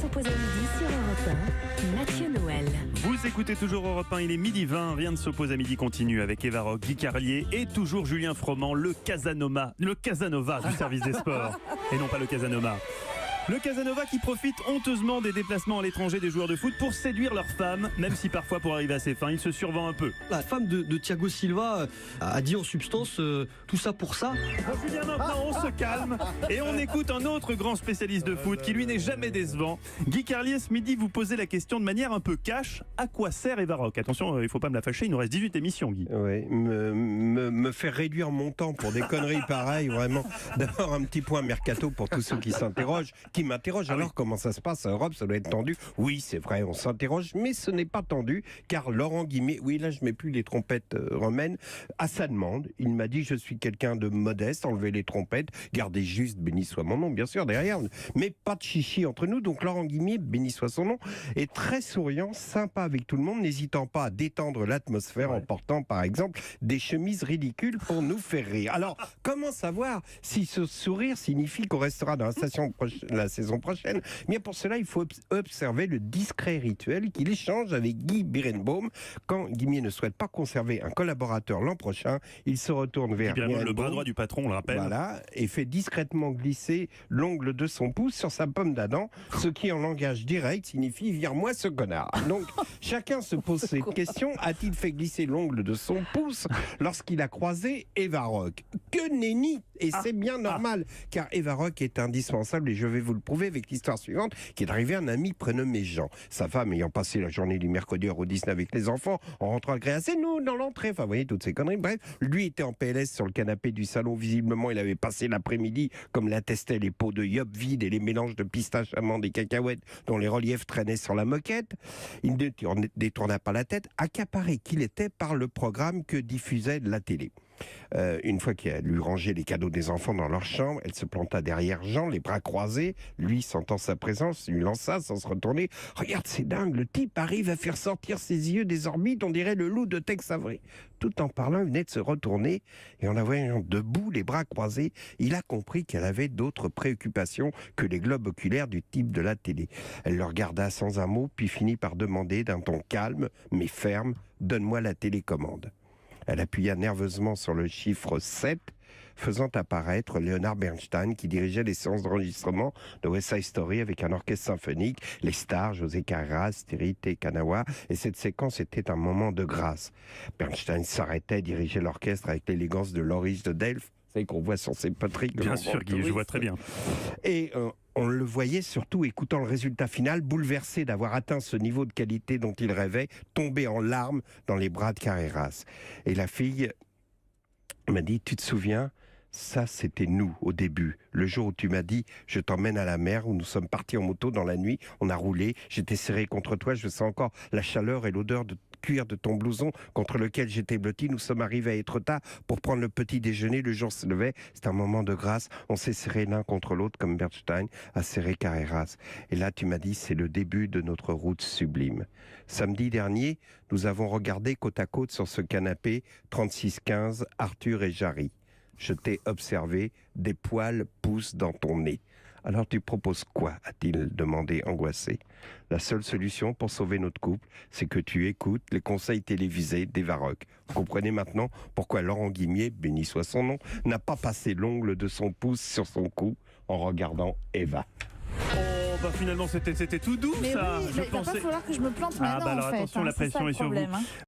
s'oppose à midi sur Europe 1, Mathieu Noël. Vous écoutez toujours Europe 1, il est midi 20, rien ne s'oppose à midi continue avec Eva Rock, Guy Carlier et toujours Julien Froment, le Casanova du service des sports et non pas le Casanova. Le Casanova qui profite honteusement des déplacements à l'étranger des joueurs de foot pour séduire leurs femmes, même si parfois pour arriver à ses fins, il se survend un peu. La femme de Thiago Silva a dit en substance tout ça pour ça. Bon Julien, maintenant on se calme et on écoute un autre grand spécialiste de foot qui lui n'est jamais décevant. Guy Carlier, ce midi vous posez la question de manière un peu cash, à quoi sert Eva Rock? Attention, il ne faut pas me la fâcher, il nous reste 18 émissions Guy. Oui, me faire réduire mon temps pour des conneries pareilles, vraiment. D'abord un petit point mercato pour tous ceux qui s'interrogent, qui m'interrogent. Alors comment ça se passe à Europe? Ça doit être tendu. Oui, c'est vrai, on s'interroge, mais ce n'est pas tendu, car Laurent Guimier, oui là je mets plus les trompettes romaines, à sa demande, il m'a dit je suis quelqu'un de modeste, enlevez les trompettes, gardez juste, béni soit mon nom, bien sûr, derrière, mais pas de chichi entre nous. Donc Laurent Guimier, béni soit son nom, est très souriant, sympa avec tout le monde, n'hésitant pas à détendre l'atmosphère en portant par exemple des chemises ridicules pour nous faire rire. Alors, comment savoir si ce sourire signifie qu'on restera dans la saison prochaine? Bien pour cela, il faut observer le discret rituel qu'il échange avec Guy Birenbaum. Quand Guimier ne souhaite pas conserver un collaborateur l'an prochain, il se retourne vers Birenbaum, le bras droit du patron, on le rappelle. Voilà, et fait discrètement glisser l'ongle de son pouce sur sa pomme d'Adam, ce qui en langage direct signifie « vire-moi ce connard ». Donc, chacun se pose cette question, a-t-il fait glisser l'ongle de son pouce lorsqu'il a croisé Eva Rock? Que nenni! Et c'est bien normal, car Eva Rock est indispensable, et je vais vous le prouver avec l'histoire suivante, qui est arrivée à un ami prénommé Jean. Sa femme ayant passé la journée du mercredi au Disney avec les enfants, en rentrant à Créa, c'est nous dans l'entrée, enfin vous voyez toutes ces conneries. Bref, lui était en PLS sur le canapé du salon, visiblement il avait passé l'après-midi, comme l'attestaient les pots de yop vides et les mélanges de pistaches, amandes et cacahuètes dont les reliefs traînaient sur la moquette. Il ne détourna pas la tête, accaparé qu'il était par le programme que diffusait la télé. Une fois qu'elle lui rangé les cadeaux des enfants dans leur chambre, elle se planta derrière Jean, les bras croisés. Lui, sentant sa présence, lui lança sans se retourner: « Regarde, c'est dingue, le type arrive à faire sortir ses yeux des orbites, on dirait le loup de Tex Avery. » Tout en parlant, il venait de se retourner, et en la voyant debout, les bras croisés, il a compris qu'elle avait d'autres préoccupations que les globes oculaires du type de la télé. Elle le regarda sans un mot, puis finit par demander d'un ton calme, mais ferme: « Donne-moi la télécommande. » Elle appuya nerveusement sur le chiffre 7, faisant apparaître Leonard Bernstein qui dirigeait les séances d'enregistrement de West Side Story avec un orchestre symphonique, les stars, José Carreras, Terry T. Kanawa, et cette séquence était un moment de grâce. Bernstein s'arrêtait, dirigeait l'orchestre avec l'élégance de Loris de Delphes, vous savez qu'on voit sur ses poteries. Bien sûr Guy, je vois très bien. Et on le voyait surtout écoutant le résultat final, bouleversé d'avoir atteint ce niveau de qualité dont il rêvait, tombé en larmes dans les bras de Carreras. Et la fille m'a dit: « Tu te souviens ? Ça, c'était nous, au début. Le jour où tu m'as dit, je t'emmène à la mer, où nous sommes partis en moto dans la nuit, on a roulé, j'étais serré contre toi, je sens encore la chaleur et l'odeur de cuir de ton blouson contre lequel j'étais blotti. Nous sommes arrivés à Étretat pour prendre le petit déjeuner, le jour se levait, c'était un moment de grâce, on s'est serré l'un contre l'autre comme Bernstein a serré Carreras. Et là, tu m'as dit, c'est le début de notre route sublime. Samedi dernier, nous avons regardé côte à côte sur ce canapé 3615 Arthur et Jarry. Je t'ai observé, des poils poussent dans ton nez. Alors tu proposes quoi ?» a-t-il demandé angoissé. « La seule solution pour sauver notre couple, c'est que tu écoutes les conseils télévisés d'Eva Rock. Vous comprenez maintenant pourquoi Laurent Guimier, béni soit son nom, n'a pas passé l'ongle de son pouce sur son cou en regardant Eva. » Oh, bah finalement c'était tout doux. Mais ça. oui, Je il va pensais... pas falloir que je me plante maintenant, alors en fait. attention, la C'est ça pression le est sur vous. problème, hein.